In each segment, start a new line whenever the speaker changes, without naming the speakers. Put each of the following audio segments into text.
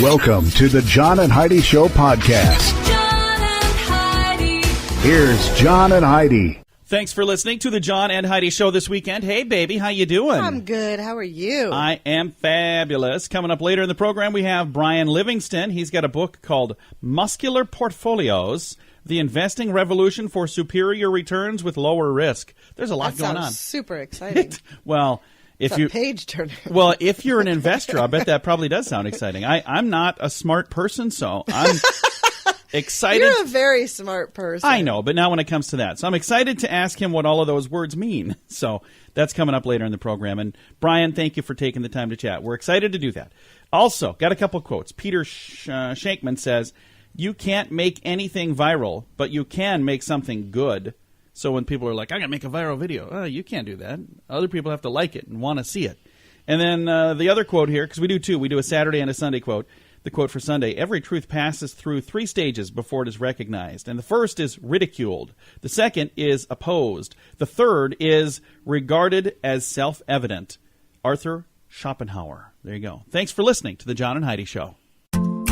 Welcome to the John and Heidi Show podcast.
John and Heidi.
Here's John and Heidi.
Thanks for listening to the John and Heidi Show this weekend. Hey, baby, how you doing?
I'm good. How are you?
I am fabulous. Coming up later in the program, we have Brian Livingston. He's got a book called Muscular Portfolios, The Investing Revolution for Superior Returns with Lower Risk. There's a lot going on.
Super exciting.
Well,
It's a page turner.
Well, if you're an investor, I bet that probably does sound exciting. I'm not a smart person, so I'm excited.
You're a very smart person.
I know, but now when it comes to that. So I'm excited to ask him what all of those words mean. So that's coming up later in the program. And Brian, thank you for taking the time to chat. We're excited to do that. Also, got a couple quotes. Peter Shankman says, "You can't make anything viral, but you can make something good." So when people are like, "I got to make a viral video," you can't do that. Other people have to like it and want to see it. And then the other quote here, because we do two. We do a Saturday and a Sunday quote. The quote for Sunday: "Every truth passes through 3 stages before it is recognized. And the first is ridiculed. The second is opposed. The third is regarded as self-evident." Arthur Schopenhauer. There you go. Thanks for listening to the John and Heidi Show.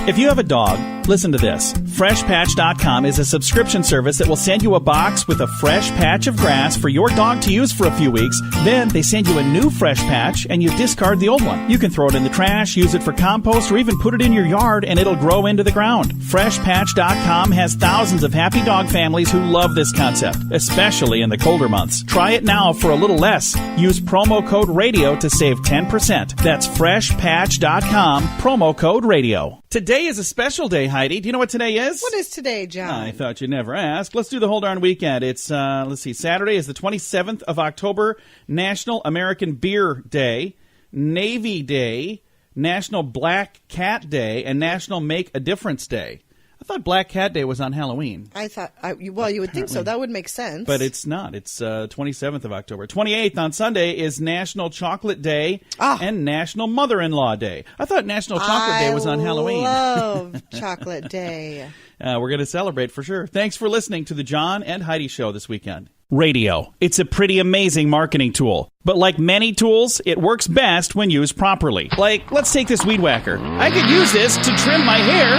If you have a dog, listen to this. FreshPatch.com is a subscription service that will send you a box with a fresh patch of grass for your dog to use for a few weeks. Then they send you a new fresh patch and you discard the old one. You can throw it in the trash, use it for compost, or even put it in your yard and it'll grow into the ground. FreshPatch.com has thousands of happy dog families who love this concept, especially in the colder months. Try it now for a little less. Use promo code RADIO to save 10%. That's FreshPatch.com, promo code RADIO. Today is a special day, Heidi. Do you know what today is?
What is today, John?
I thought you'd never ask. Let's do the whole darn weekend. It's, Saturday is the 27th of October, National American Beer Day, Navy Day, National Black Cat Day, and National Make a Difference Day. I thought Black Cat Day was on Halloween.
I thought, you would think so. That would make sense.
But it's not. It's 27th of October. 28th on Sunday is National Chocolate Day and National Mother-in-Law Day. I thought National Chocolate Day was on Halloween.
I love Chocolate Day.
We're going to celebrate for sure. Thanks for listening to the John and Heidi Show this weekend. Radio. It's a pretty amazing marketing tool. But like many tools, it works best when used properly. Like, let's take this weed whacker. I could use this to trim my hair.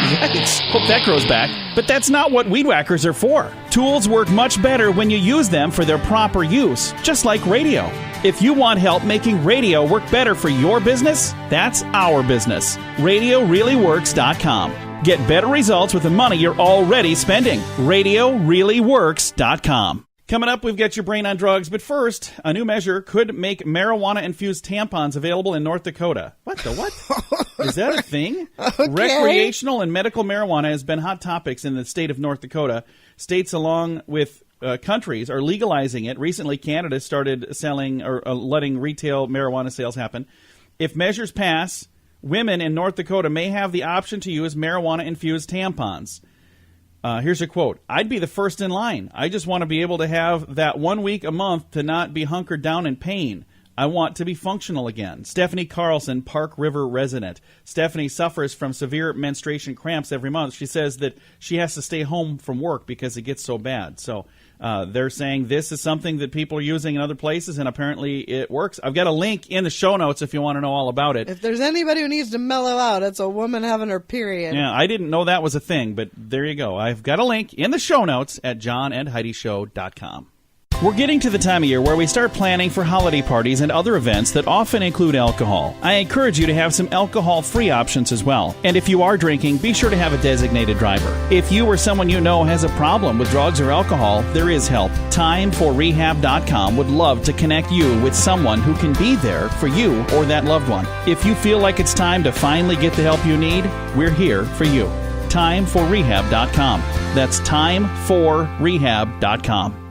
Yikes. Hope that grows back. But that's not what weed whackers are for. Tools work much better when you use them for their proper use, just like radio. If you want help making radio work better for your business, that's our business. RadioReallyWorks.com. Get better results with the money you're already spending. RadioReallyWorks.com. Coming up, we've got your brain on drugs, but first, a new measure could make marijuana-infused tampons available in North Dakota. What the what? Is that a thing?
Okay.
Recreational and medical marijuana has been hot topics in the state of North Dakota. States along with countries are legalizing it. Recently, Canada started selling or letting retail marijuana sales happen. If measures pass, women in North Dakota may have the option to use marijuana-infused tampons. Here's a quote. "I'd be the first in line. I just want to be able to have that 1 week a month to not be hunkered down in pain. I want to be functional again." Stephanie Carlson, Park River resident. Stephanie suffers from severe menstruation cramps every month. She says that she has to stay home from work because it gets so bad. So they're saying this is something that people are using in other places, and apparently it works. I've got a link in the show notes if you want to know all about it.
If there's anybody who needs to mellow out, it's a woman having her period.
Yeah, I didn't know that was a thing, but there you go. I've got a link in the show notes at johnandheidishow.com. We're getting to the time of year where we start planning for holiday parties and other events that often include alcohol. I encourage you to have some alcohol-free options as well. And if you are drinking, be sure to have a designated driver. If you or someone you know has a problem with drugs or alcohol, there is help. TimeForRehab.com would love to connect you with someone who can be there for you or that loved one. If you feel like it's time to finally get the help you need, we're here for you. TimeForRehab.com. That's TimeForRehab.com.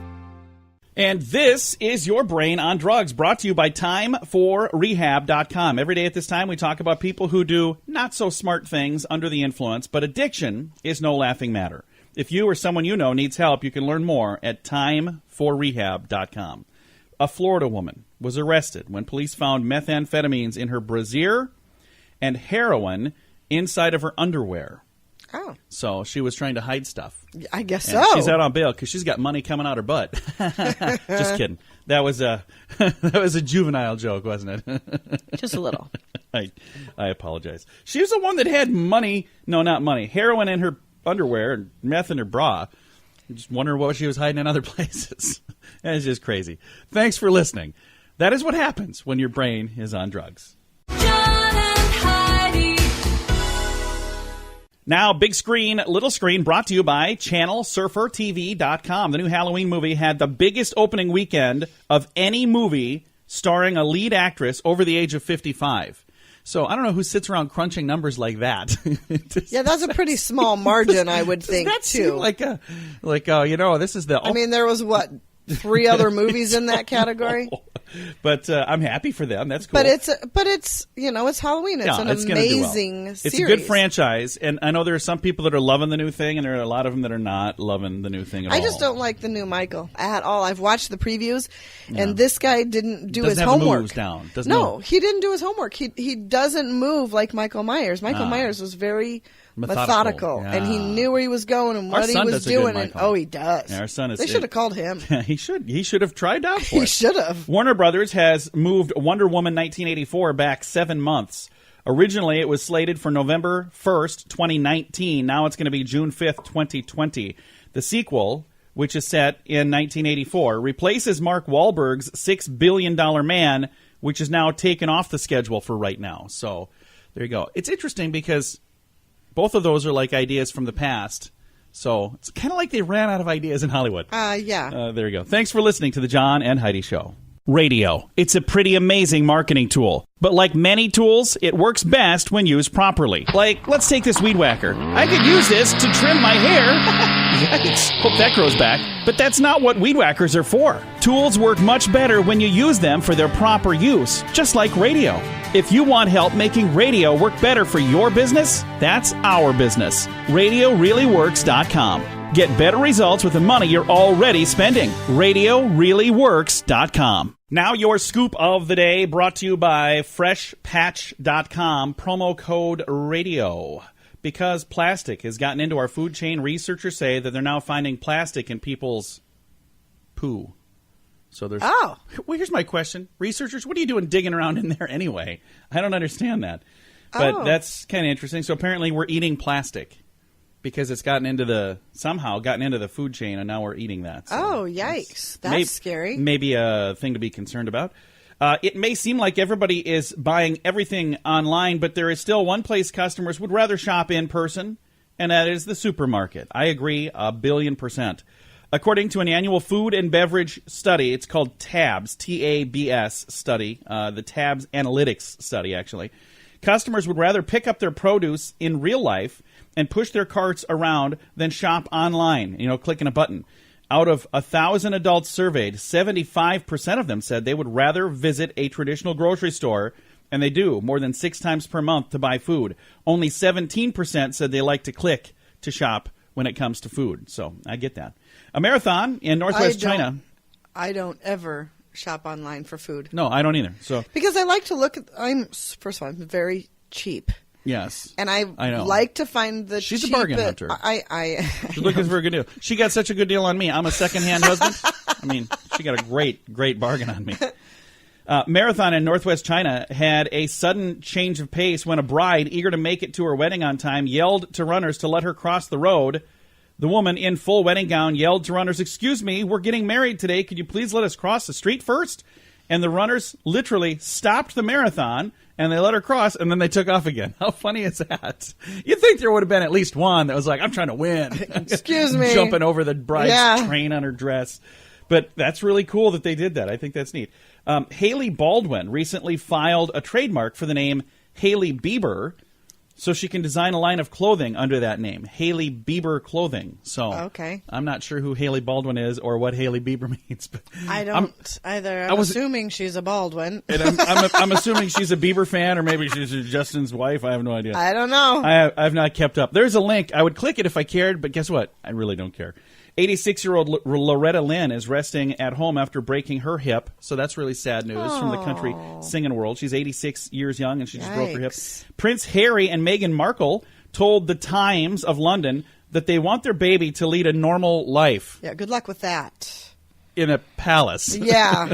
And this is your Brain on Drugs, brought to you by TimeForRehab.com. Every day at this time, we talk about people who do not-so-smart things under the influence, but addiction is no laughing matter. If you or someone you know needs help, you can learn more at TimeForRehab.com. A Florida woman was arrested when police found methamphetamines in her brassiere and heroin inside of her underwear.
Oh.
So she was trying to hide stuff.
I guess
and
so.
She's out on bail because she's got money coming out her butt. Just kidding. That was a juvenile joke, wasn't it?
Just a little.
I apologize. She was the one that had money. No, not money. Heroin in her underwear and meth in her bra. I'm just wondering what she was hiding in other places. It's just crazy. Thanks for listening. That is what happens when your brain is on drugs.
John and Heidi.
Now, big screen, little screen, brought to you by ChannelSurferTV.com. The new Halloween movie had the biggest opening weekend of any movie starring a lead actress over the age of 55. So I don't know who sits around crunching numbers like that.
Yeah, that's a pretty small margin, I would think,
that
too.
Seem this is the...
I mean, there was, 3 other movies in that category?
But I'm happy for them. That's cool.
But it's it's Halloween. It's an amazing series.
It's a good franchise, and I know there are some people that are loving the new thing, and there are a lot of them that are not loving the new thing at all.
I just don't like the new Michael at all. I've watched the previews, and this guy didn't do his
have
homework.
The moves down.
He didn't do his homework. He doesn't move like Michael Myers. Michael Myers was very methodical, and he knew where he was going and what he was doing. And he does.
Yeah, our son is.
They should have called him.
He should have tried out for it.
He should have.
Warner Brothers has moved Wonder Woman 1984 back 7 months. Originally, it was slated for November 1st, 2019. Now it's going to be June 5th, 2020. The sequel, which is set in 1984, replaces Mark Wahlberg's $6 billion Man, which is now taken off the schedule for right now. So there you go. It's interesting because both of those are like ideas from the past. So it's kind of like they ran out of ideas in Hollywood.
Yeah.
There you go. Thanks for listening to the John and Heidi Show. Radio. It's a pretty amazing marketing tool. But like many tools, it works best when used properly. Like, let's take this weed whacker. I could use this to trim my hair. Yikes. Hope that grows back. But that's not what weed whackers are for. Tools work much better when you use them for their proper use, just like radio. If you want help making radio work better for your business, that's our business. RadioReallyWorks.com. Get better results with the money you're already spending. RadioReallyWorks.com. Now your scoop of the day, brought to you by FreshPatch.com, promo code RADIO. Because plastic has gotten into our food chain, researchers say that they're now finding plastic in people's poo. So there's.
Oh.
Well, here's my question. Researchers, what are you doing digging around in there anyway? I don't understand that. But that's kind of interesting. So apparently we're eating plastic because it's somehow gotten into the food chain, and now we're eating that. So
yikes. That's scary.
Maybe a thing to be concerned about. It may seem like everybody is buying everything online, but there is still one place customers would rather shop in person, and that is the supermarket. I agree 1,000,000,000%. According to an annual food and beverage study, it's called TABS, T-A-B-S study, the TABS Analytics study, actually. Customers would rather pick up their produce in real life and push their carts around than shop online, clicking a button. Out of 1,000 adults surveyed, 75% of them said they would rather visit a traditional grocery store, and they do, more than 6 times per month to buy food. Only 17% said they like to click to shop when it comes to food. So I get that. A marathon in Northwest China.
I don't ever shop online for food.
No, I don't either. So
because I like to look at. First of all, I'm very cheap.
Yes,
and I know. Like to find the.
She's a bargain hunter.
She's
looking for a good deal. She got such a good deal on me. I'm a secondhand husband. I mean, she got a great bargain on me. Marathon in Northwest China had a sudden change of pace when a bride, eager to make it to her wedding on time, yelled to runners to let her cross the road. The woman in full wedding gown yelled to runners, "Excuse me, we're getting married today. Could you please let us cross the street first?" And the runners literally stopped the marathon, and they let her cross, and then they took off again. How funny is that? You'd think there would have been at least one that was like, "I'm trying to win."
Excuse me.
Jumping over the bride's train on her dress. But that's really cool that they did that. I think that's neat. Haley Baldwin recently filed a trademark for the name Hailey Bieber, so she can design a line of clothing under that name, Hailey Bieber Clothing. So
okay.
I'm not sure who Haley Baldwin is or what Hailey Bieber means. But
I don't either. I'm assuming she's a Baldwin.
And I'm assuming she's a Bieber fan, or maybe she's Justin's wife. I have no idea.
I don't know.
I've not kept up. There's a link. I would click it if I cared, but guess what? I really don't care. 86-year-old Loretta Lynn is resting at home after breaking her hip. So that's really sad news from the country singing world. She's 86 years young, and she just broke her hip. Prince Harry and Meghan Markle told the Times of London that they want their baby to lead a normal life.
Yeah, good luck with that.
in a palace.
Yeah.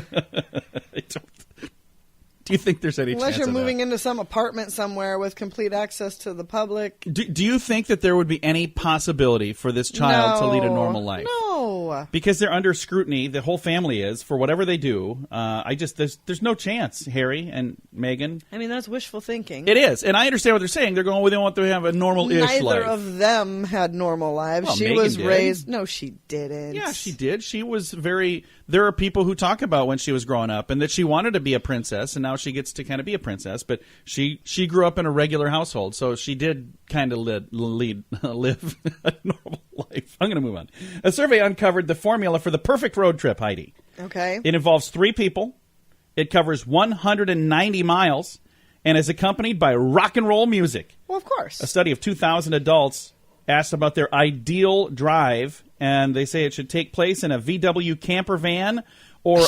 Do you think there's any
Unless
chance
you're
of
moving
that?
into some apartment somewhere with complete access to the public.
Do you think that there would be any possibility for this child to lead a normal life?
No.
Because they're under scrutiny, the whole family is, for whatever they do. There's no chance, Harry and Meghan.
I mean, that's wishful thinking.
It is. And I understand what they're saying. They're going, well, they want to have a normal-ish life.
Neither of them had normal lives.
Well,
she
Meghan
was
did.
raised... No, she didn't.
Yeah, she did. She was very... There are people who talk about when she was growing up and that she wanted to be a princess, and now she gets to kind of be a princess. But she grew up in a regular household, so she did kind of live a normal life. I'm going to move on. A survey uncovered the formula for the perfect road trip, Heidi.
Okay.
It involves 3 people. It covers 190 miles and is accompanied by rock and roll music.
Well, of course.
A study of 2,000 adults asked about their ideal drive, and they say it should take place in a VW camper van or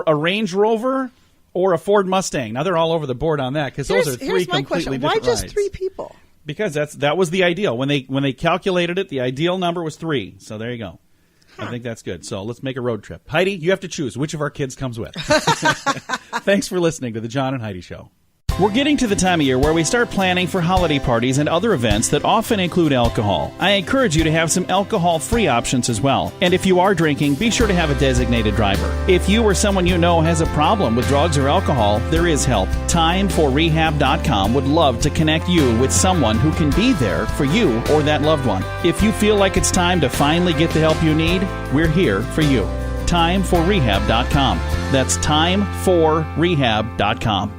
a Range Rover or a Ford Mustang. Now, they're all over the board on that because those are 3 completely different rides.
Why just 3 people?
Because that was the ideal. When they calculated it, the ideal number was 3. So there you go. I think that's good. So let's make a road trip. Heidi, you have to choose which of our kids comes with. Thanks for listening to the John and Heidi Show. We're getting to the time of year where we start planning for holiday parties and other events that often include alcohol. I encourage you to have some alcohol-free options as well. And if you are drinking, be sure to have a designated driver. If you or someone you know has a problem with drugs or alcohol, there is help. TimeForRehab.com would love to connect you with someone who can be there for you or that loved one. If you feel like it's time to finally get the help you need, we're here for you. TimeForRehab.com. That's TimeForRehab.com.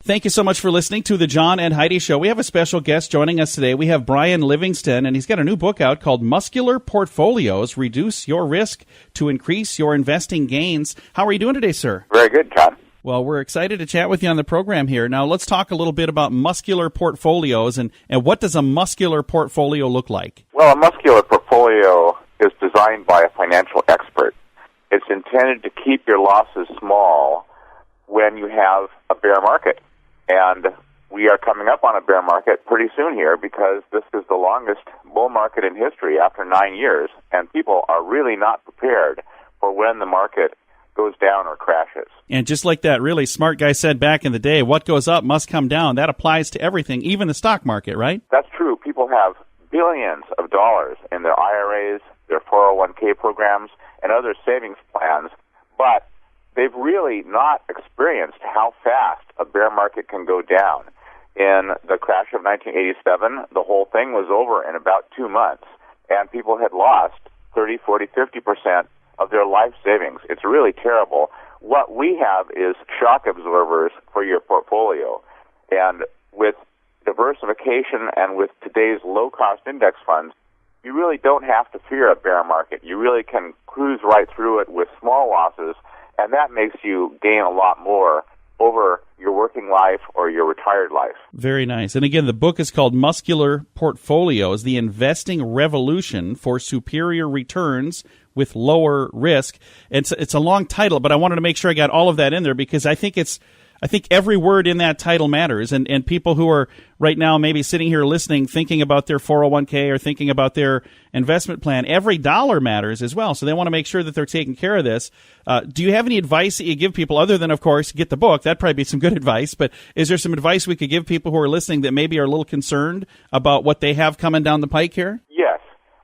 Thank you so much for listening to the John and Heidi Show. We have a special guest joining us today. We have Brian Livingston, and he's got a new book out called Muscular Portfolios, Reduce Your Risk to Increase Your Investing Gains. How are you doing today, sir?
Very good, John.
Well, we're excited to chat with you on the program here. Now, let's talk a little bit about muscular portfolios, and what does a muscular portfolio look like?
Well, a muscular portfolio is designed by a financial expert. It's intended to keep your losses small when you have a bear market. And we are coming up on a bear market pretty soon here because this is the longest bull market in history after 9 years, and people are really not prepared for when the market goes down or crashes.
And just like that really smart guy said back in the day, what goes up must come down. That applies to everything, even the stock market, right?
That's true. People have billions of dollars in their IRAs, their 401k programs, and other savings plans, but they've really not experienced how fast a bear market can go down. In the crash of 1987, the whole thing was over in about 2 months, and people had lost 30, 40, 50% of their life savings. It's really terrible. What we have is shock absorbers for your portfolio, and with diversification and with today's low-cost index funds, you really don't have to fear a bear market. You really can cruise right through it with small losses, and that makes you gain a lot more over your working life or your retired life.
Very nice. And again, the book is called Muscular Portfolios, The Investing Revolution for Superior Returns with Lower Risk. It's a long title, but I wanted to make sure I got all of that in there because I think every word in that title matters, and people who are right now maybe sitting here listening, thinking about their 401k or thinking about their investment plan, every dollar matters as well. So they want to make sure that they're taking care of this. Do you have any advice that you give people other than, of course, get the book? That'd probably be some good advice. But is there some advice we could give people who are listening that maybe are a little concerned about what they have coming down the pike here?
Yes.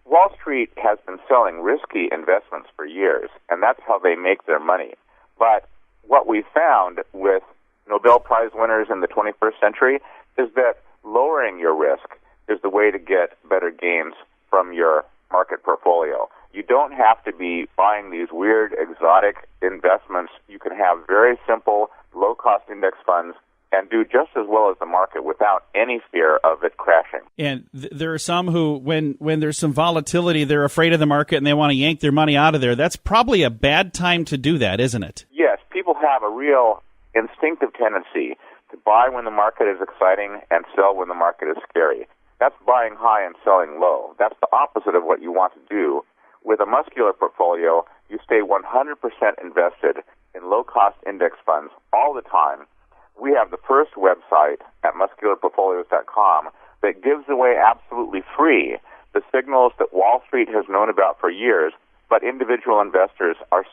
Wall Street has been selling risky investments for years, and that's how they make their money. But what we found with Nobel Prize winners in the 21st century is that lowering your risk is the way to get better gains from your market portfolio. You don't have to be buying these weird, exotic investments. You can have very simple, low-cost index funds and do just as well as the market without any fear of it crashing.
And there are some who, when there's some volatility, they're afraid of the market and they want to yank their money out of there. That's probably a bad time to do that, isn't it?
Yes, people have a real instinctive tendency to buy when the market is exciting and sell when the market is scary. That's buying high and selling low. That's the opposite of what you want to do. With a muscular portfolio, you stay 100% invested in low-cost index funds all the time. We have the first website at muscularportfolios.com that gives away absolutely free the signals that Wall Street has known about for years but individual investors are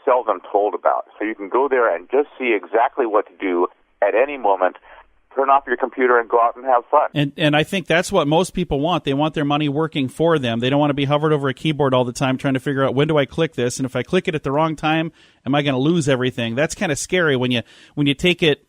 seldom told about. So you can go there and just see exactly what to do at any moment. Turn off your computer and go out and have fun.
And I think that's what most people want. They want their money working for them. They don't want to be hovered over a keyboard all the time trying to figure out when do I click this, and if I click it at the wrong time, am I going to lose everything? That's kind of scary when you take it,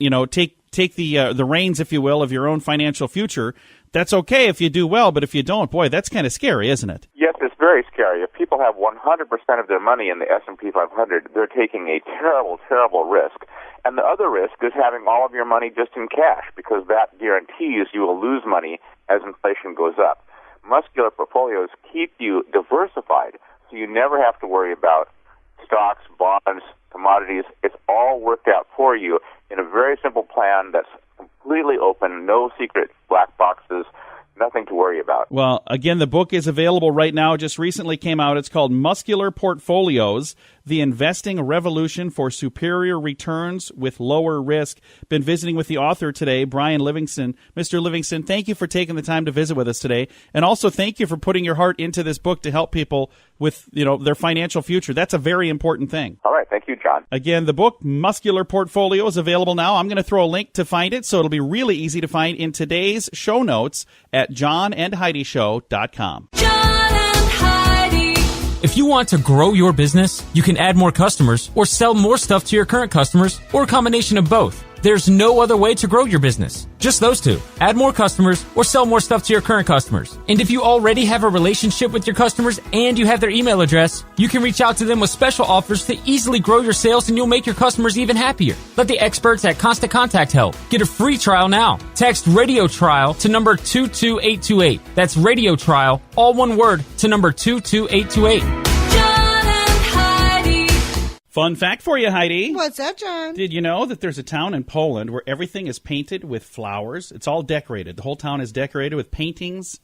take the reins, if you will, of your own financial future. That's okay if you do well, but if you don't, boy, that's kind of scary, isn't it?
Yes, it's very scary. If people have 100% of their money in the S&P 500, they're taking a terrible, terrible risk. And the other risk is having all of your money just in cash, because that guarantees you will lose money as inflation goes up. Muscular portfolios keep you diversified, so you never have to worry about stocks, bonds, commodities. It's all worked out for you in a very simple plan that's completely open, no secret black boxes, nothing to worry about.
Well, again, the book is available right now. It just recently came out. It's called Muscular Portfolios, The Investing Revolution for Superior Returns with Lower Risk. Been visiting with the author today, Brian Livingston. Mr. Livingston, thank you for taking the time to visit with us today. And also thank you for putting your heart into this book to help people with, their financial future. That's a very important thing.
All right. Thank you, John.
Again, the book, Muscular Portfolio, is available now. I'm going to throw a link to find it, so it'll be really easy to find in today's show notes at johnandheidishow.com.
John and Heidi.
If you want to grow your business, you can add more customers or sell more stuff to your current customers, or a combination of both. There's no other way to grow your business. Just those two. Add more customers or sell more stuff to your current customers. And if you already have a relationship with your customers and you have their email address, you can reach out to them with special offers to easily grow your sales, and you'll make your customers even happier. Let the experts at Constant Contact help. Get a free trial now. Text Radio Trial to number 22828. That's Radio Trial, all one word, to number 22828.
Fun fact for you, Heidi.
What's that, John?
Did you know that there's a town in Poland where everything is painted with flowers? It's all decorated. The whole town is decorated with paintings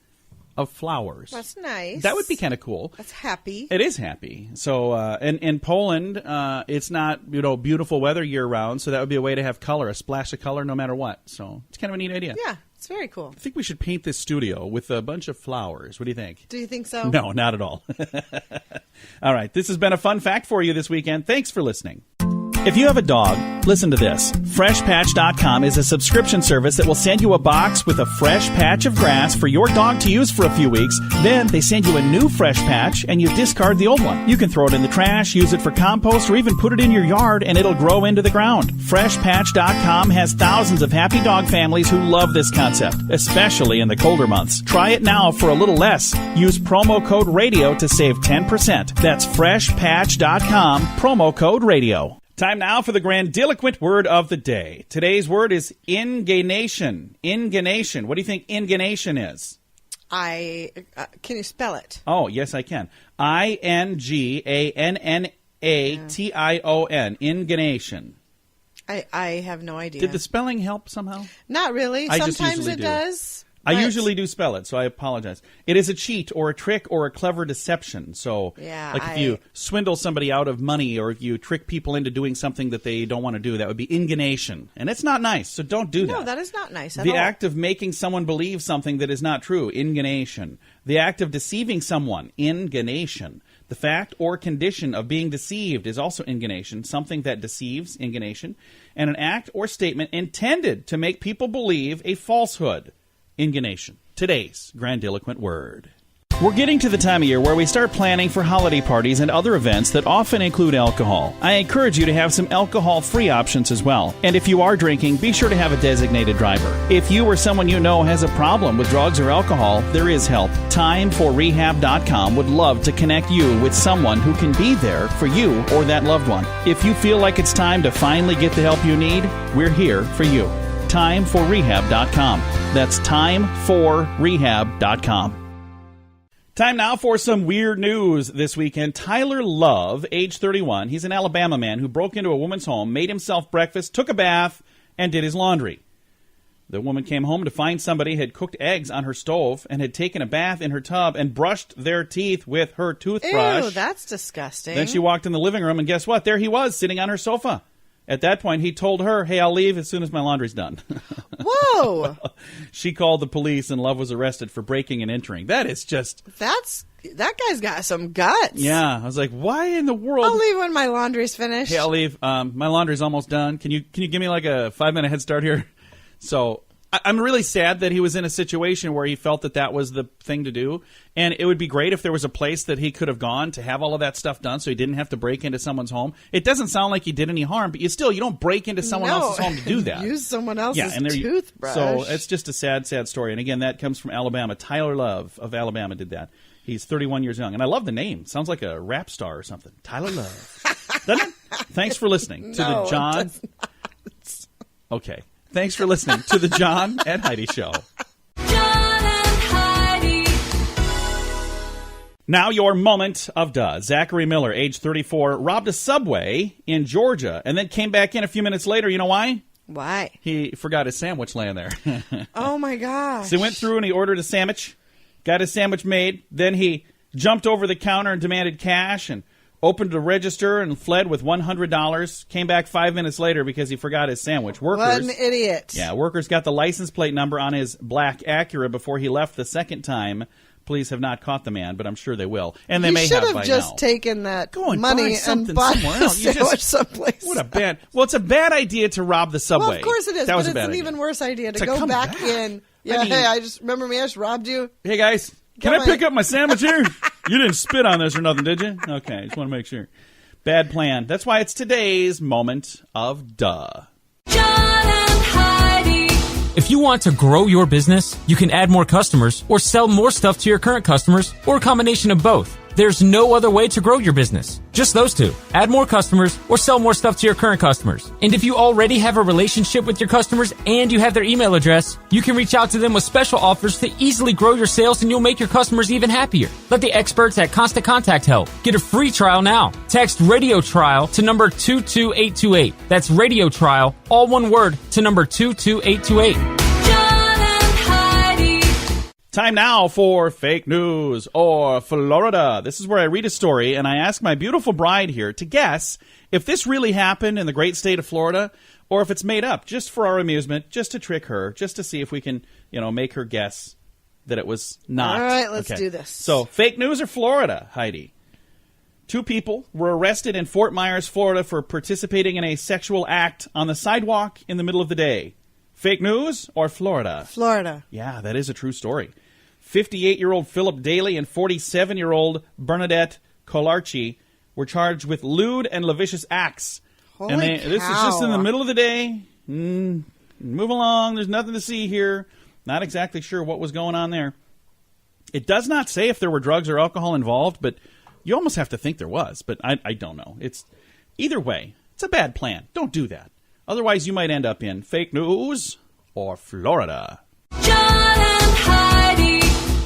of flowers.
That's nice.
That would be kind of cool.
That's happy.
It is happy. So, and in Poland, it's not, beautiful weather year round, so that would be a way to have color, a splash of color no matter what. So it's kind of a neat idea.
Yeah, it's very cool.
I think we should paint this studio with a bunch of flowers. What do you think?
Do you think so?
No, not at all. All right, this has been a fun fact for you this weekend. Thanks for listening. If you have a dog, listen to this. FreshPatch.com is a subscription service that will send you a box with a fresh patch of grass for your dog to use for a few weeks. Then they send you a new fresh patch and you discard the old one. You can throw it in the trash, use it for compost, or even put it in your yard and it'll grow into the ground. FreshPatch.com has thousands of happy dog families who love this concept, especially in the colder months. Try it now for a little less. Use promo code RADIO to save 10%. That's FreshPatch.com, promo code RADIO. Time now for the grandiloquent word of the day. Today's word is inganation. Inganation. What do you think inganation is?
Can you spell it?
Oh, yes, I can. INGANNATION. Inganation.
I have no idea.
Did the spelling help somehow?
Not really. Sometimes it does.
I usually do spell it, so I apologize. It is a cheat or a trick or a clever deception. So, if you swindle somebody out of money or if you trick people into doing something that they don't want to do, that would be inganation. And it's not nice, so don't do that.
No, that is not nice at
all.
The
act of making someone believe something that is not true, inganation. The act of deceiving someone, inganation. The fact or condition of being deceived is also inganation, something that deceives, inganation. And an act or statement intended to make people believe a falsehood. Inganation. Today's grandiloquent word. We're getting to the time of year where we start planning for holiday parties and other events that often include alcohol. I encourage you to have some alcohol-free options as well. And if you are drinking, be sure to have a designated driver. If you or someone you know has a problem with drugs or alcohol, there is help. TimeForRehab.com would love to connect you with someone who can be there for you or that loved one. If you feel like it's time to finally get the help you need, we're here for you. TimeForRehab.com. That's TimeForRehab.com. Time now for some weird news this weekend. Tyler Love, age 31, he's an Alabama man who broke into a woman's home, made himself breakfast, took a bath, and did his laundry. The woman came home to find somebody had cooked eggs on her stove and had taken a bath in her tub and brushed their teeth with her toothbrush.
Ew, that's disgusting.
Then she walked in the living room, and guess what? There he was, sitting on her sofa. At that point, he told her, hey, I'll leave as soon as my laundry's done.
Whoa!
She called the police, and Love was arrested for breaking and entering. That is just...
That's That guy's got some guts.
Yeah, I was like, why in the world?
I'll leave when my laundry's finished.
Hey, I'll leave. My laundry's almost done. Can you give me like a 5-minute head start here? So I'm really sad that he was in a situation where he felt that was the thing to do. And it would be great if there was a place that he could have gone to have all of that stuff done so he didn't have to break into someone's home. It doesn't sound like he did any harm, but you don't break into someone else's home to do that.
Use someone else's toothbrush.
So it's just a sad, sad story. And again, that comes from Alabama. Tyler Love of Alabama did that. He's 31 years young. And I love the name. Sounds like a rap star or something. Tyler Love. Doesn't it? Thanks for listening to the John.
It does not.
Okay. Thanks for listening to the John and Heidi Show.
John and Heidi.
Now your moment of duh. Zachary Miller, age 34, robbed a Subway in Georgia and then came back in a few minutes later. You know why?
Why?
He forgot his sandwich laying there.
Oh, my gosh.
So he went through and he ordered a sandwich, got his sandwich made. Then he jumped over the counter and demanded cash and opened a register and fled with $100. Came back 5 minutes later because he forgot his sandwich.
What an idiot.
Yeah, workers got the license plate number on his black Acura before he left the second time. Police have not caught the man, but I'm sure they will. And they may have by now.
You should have just taken that money
and
bought
somewhere else.
sandwich someplace.
What a bad... Well, it's a bad idea to rob the Subway.
Well, of course it is,
but
it's an even worse idea to go back in. Yeah,
I mean,
hey, I just robbed you.
Hey, guys, can I pick up my sandwich here? You didn't spit on this or nothing, did you? Okay, I just want to make sure. Bad plan. That's why it's today's moment of duh.
John and Heidi.
If you want to grow your business, you can add more customers or sell more stuff to your current customers or a combination of both. There's no other way to grow your business. Just those two. Add more customers or sell more stuff to your current customers. And if you already have a relationship with your customers and you have their email address, you can reach out to them with special offers to easily grow your sales and you'll make your customers even happier. Let the experts at Constant Contact help. Get a free trial now. Text Radio Trial to number 22828. That's Radio Trial, all one word, to number 22828.
Time now for Fake News or Florida. This is where I read a story and I ask my beautiful bride here to guess if this really happened in the great state of Florida or if it's made up just for our amusement, just to trick her, just to see if we can, make her guess that it was not.
All right, let's do this.
So, fake news or Florida, Heidi? 2 people were arrested in Fort Myers, Florida for participating in a sexual act on the sidewalk in the middle of the day. Fake news or Florida?
Florida.
Yeah, that is a true story. 58-year-old Philip Daly and 47-year-old Bernadette Colarchi were charged with lewd and lascivious acts.
Holy
and
cow.
This is just in the middle of the day. Move along. There's nothing to see here. Not exactly sure what was going on there. It does not say if there were drugs or alcohol involved, but you almost have to think there was. But I don't know. Either way, it's a bad plan. Don't do that. Otherwise, you might end up in fake news or Florida.
John and Heidi.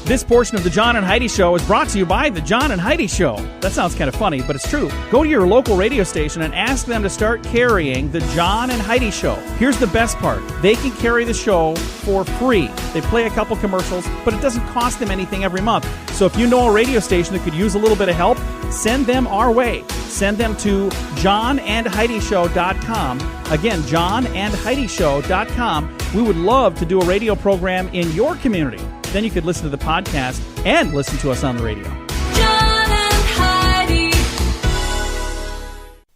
This portion of the John and Heidi Show is brought to you by the John and Heidi Show. That sounds kind of funny, but it's true. Go to your local radio station and ask them to start carrying the John and Heidi Show. Here's the best part. They can carry the show for free. They play a couple commercials, but it doesn't cost them anything every month. So if you know a radio station that could use a little bit of help, send them our way. Send them to johnandheidishow.com. Again, johnandheidishow.com. We would love to do a radio program in your community. Then you could listen to the podcast and listen to us on the radio.
John and Heidi.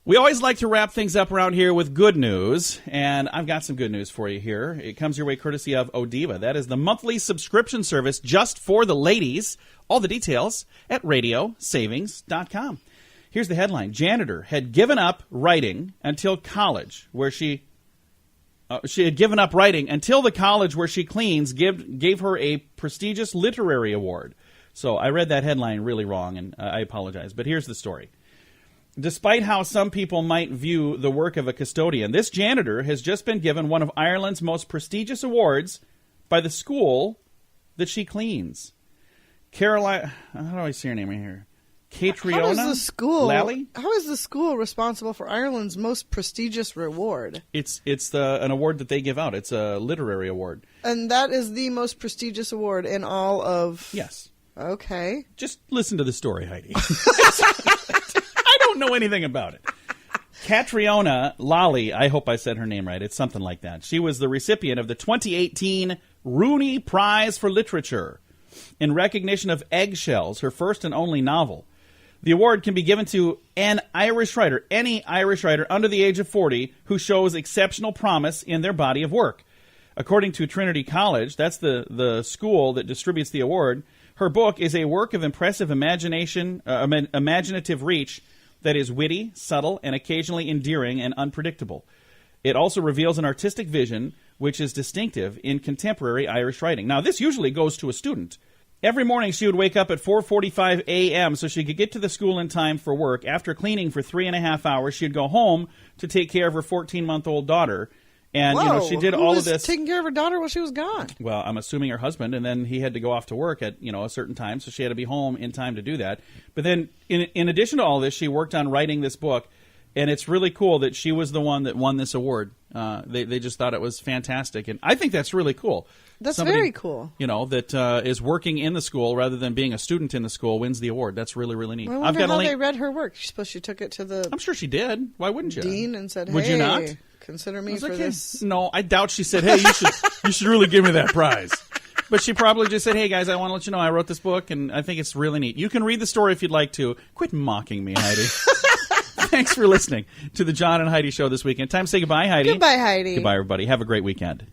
We always like to wrap things up around here with good news, and I've got some good news for you here. It comes your way courtesy of Odiva. That is the monthly subscription service just for the ladies. All the details at radiosavings.com. Here's the headline. Janitor had given up writing until college, where she had given up writing until the college where she cleans gave her a prestigious literary award. So I read that headline really wrong, and I apologize. But here's the story. Despite how some people might view the work of a custodian, this janitor has just been given one of Ireland's most prestigious awards by the school that she cleans. Caroline, how do I see her name right here? Catriona?
How is the school?
Lally?
How is the school responsible for Ireland's most prestigious reward?
It's an award that they give out. It's a literary award.
And that is the most prestigious award in all of...
Yes.
Okay.
Just listen to the story, Heidi. I don't know anything about it. Catriona Lally, I hope I said her name right. It's something like that. She was the recipient of the 2018 Rooney Prize for Literature. in recognition of Eggshells, her first and only novel. The award can be given to an Irish writer, any Irish writer under the age of 40 who shows exceptional promise in their body of work. According to Trinity College, that's the school that distributes the award, her book is a work of impressive imaginative reach that is witty, subtle, and occasionally endearing and unpredictable. It also reveals an artistic vision which is distinctive in contemporary Irish writing. Now, this usually goes to a student. Every morning she would wake up at 4:45 a.m. so she could get to the school in time for work. After cleaning for 3.5 hours, she'd go home to take care of her 14-month-old daughter. And,
Whoa,
she did
who
all
was
of this.
taking care of her daughter while she was gone?
Well, I'm assuming her husband, and then he had to go off to work at, a certain time, so she had to be home in time to do that. But then, in addition to all this, she worked on writing this book, and it's really cool that she was the one that won this award. They just thought it was fantastic, and I think that's really cool.
That's
Somebody,
very cool.
That is working in the school rather than being a student in the school wins the award. That's really, really neat.
I wonder how they read her work. She suppose she took it to the
I'm sure she did. Why wouldn't you?
dean and said,
Would you not?
Consider me for this.
No, I doubt she said, hey, you should really give me that prize. But she probably just said, hey, guys, I want to let you know I wrote this book, and I think it's really neat. You can read the story if you'd like to. Quit mocking me, Heidi. Thanks for listening to the John and Heidi Show this weekend. Time to say goodbye, Heidi.
Goodbye, Heidi.
Goodbye, everybody. Have a great weekend.